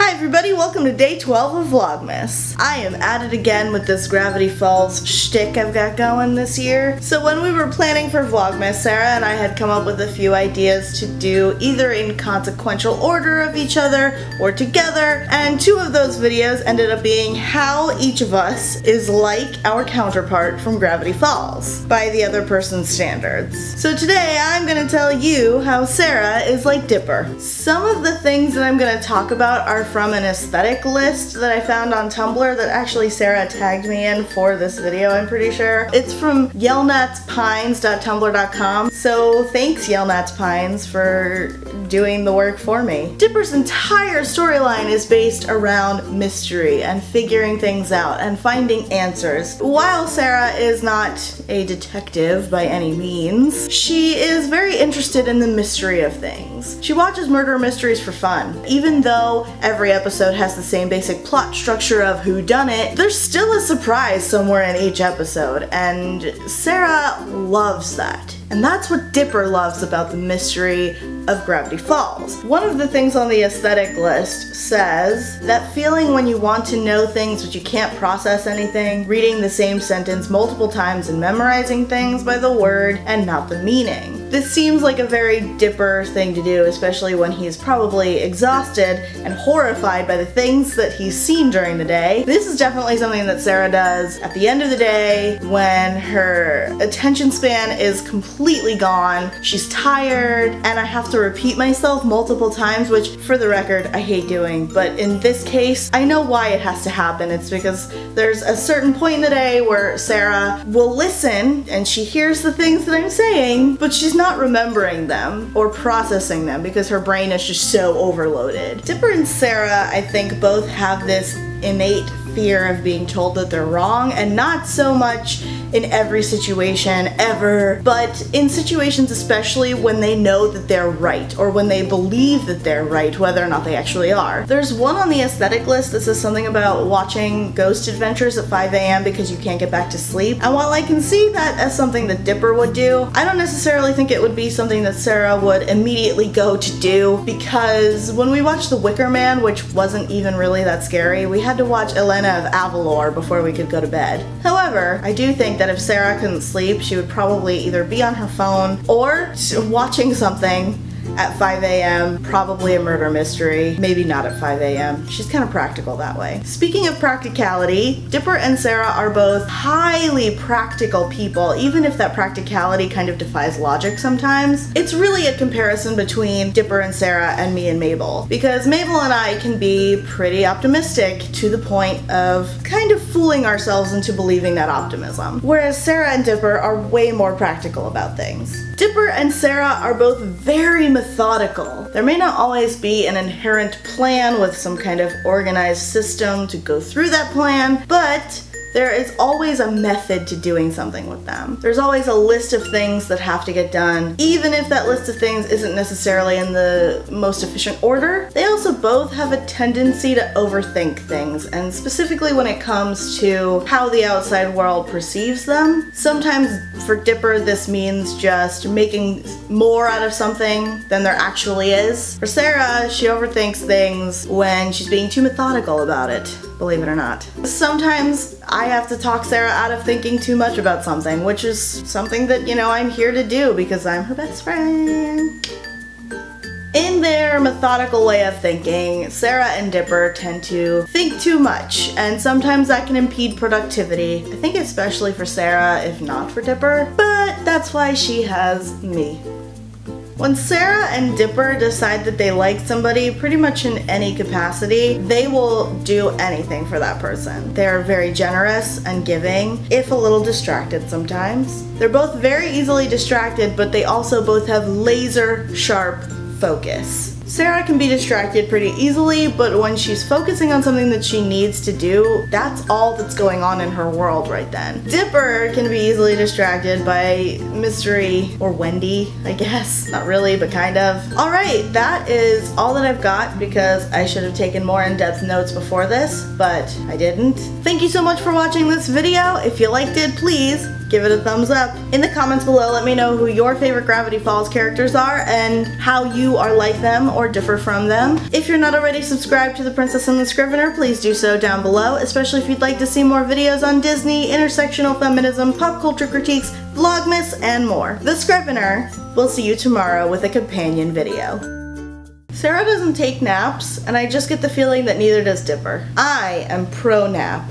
Hi everybody, welcome to day 12 of Vlogmas. I am at it again with this Gravity Falls shtick I've got going this year. So when we were planning for Vlogmas, Sarah and I had come up with a few ideas to do either in consequential order of each other or together, and two of those videos ended up being how each of us is like our counterpart from Gravity Falls by the other person's standards. So today I'm going to tell you how Sarah is like Dipper. Some of the things that I'm going to talk about are from an aesthetic list that I found on Tumblr that actually Sarah tagged me in for this video, I'm pretty sure. It's from yellnatspines.tumblr.com, so thanks Yellnatspines for doing the work for me. Dipper's entire storyline is based around mystery and figuring things out and finding answers. While Sarah is not a detective by any means, she is very interested in the mystery of things. She watches murder mysteries for fun. Even though every episode has the same basic plot structure of whodunit, there's still a surprise somewhere in each episode, and Sarah loves that. And that's what Dipper loves about the mystery of Gravity Falls. One of the things on the aesthetic list says that feeling when you want to know things but you can't process anything, reading the same sentence multiple times and memorizing things by the word and not the meaning. This seems like a very Dipper thing to do, especially when he's probably exhausted and horrified by the things that he's seen during the day. This is definitely something that Sarah does at the end of the day when her attention span is completely gone, she's tired, and I have to repeat myself multiple times, which for the record I hate doing, but in this case I know why it has to happen. It's because there's a certain point in the day where Sarah will listen and she hears the things that I'm saying, but she's not remembering them or processing them because her brain is just so overloaded. Dipper and Sarah, I think, both have this innate fear of being told that they're wrong, and not so much in every situation ever, but in situations especially when they know that they're right or when they believe that they're right, whether or not they actually are. There's one on the aesthetic list that says something about watching ghost adventures at 5 a.m. because you can't get back to sleep, and while I can see that as something that Dipper would do, I don't necessarily think it would be something that Sarah would immediately go to do, because when we watched The Wicker Man, which wasn't even really that scary, we had to watch Elena of Avalor before we could go to bed. However, I do think that if Sarah couldn't sleep, she would probably either be on her phone or watching something at 5 a.m., probably a murder mystery, maybe not at 5 a.m. She's kind of practical that way. Speaking of practicality, Dipper and Sarah are both highly practical people, even if that practicality kind of defies logic sometimes. It's really a comparison between Dipper and Sarah and me and Mabel, because Mabel and I can be pretty optimistic to the point of kind of fooling ourselves into believing that optimism, whereas Sarah and Dipper are way more practical about things. Dipper and Sarah are both very methodical. There may not always be an inherent plan with some kind of organized system to go through that plan, but there is always a method to doing something with them. There's always a list of things that have to get done, even if that list of things isn't necessarily in the most efficient order. They also both have a tendency to overthink things, and specifically when it comes to how the outside world perceives them. Sometimes for Dipper this means just making more out of something than there actually is. For Sarah, she overthinks things when she's being too methodical about it, believe it or not. Sometimes I have to talk Sarah out of thinking too much about something, which is something that, you know, I'm here to do because I'm her best friend. In their methodical way of thinking, Sarah and Dipper tend to think too much, and sometimes that can impede productivity. I think especially for Sarah, if not for Dipper, but that's why she has me. When Sarah and Dipper decide that they like somebody, pretty much in any capacity, they will do anything for that person. They're very generous and giving, if a little distracted sometimes. They're both very easily distracted, but they also both have laser sharp focus. Sarah can be distracted pretty easily, but when she's focusing on something that she needs to do, that's all that's going on in her world right then. Dipper can be easily distracted by mystery, or Wendy, I guess. Not really, but kind of. Alright, that is all that I've got because I should have taken more in-depth notes before this, but I didn't. Thank you so much for watching this video. If you liked it, please give it a thumbs up. In the comments below, let me know who your favorite Gravity Falls characters are and how you are like them or differ from them. If you're not already subscribed to The Princess and the Scrivener, please do so down below, especially if you'd like to see more videos on Disney, intersectional feminism, pop culture critiques, Vlogmas, and more. The Scrivener will see you tomorrow with a companion video. Sarah doesn't take naps, and I just get the feeling that neither does Dipper. I am pro nap.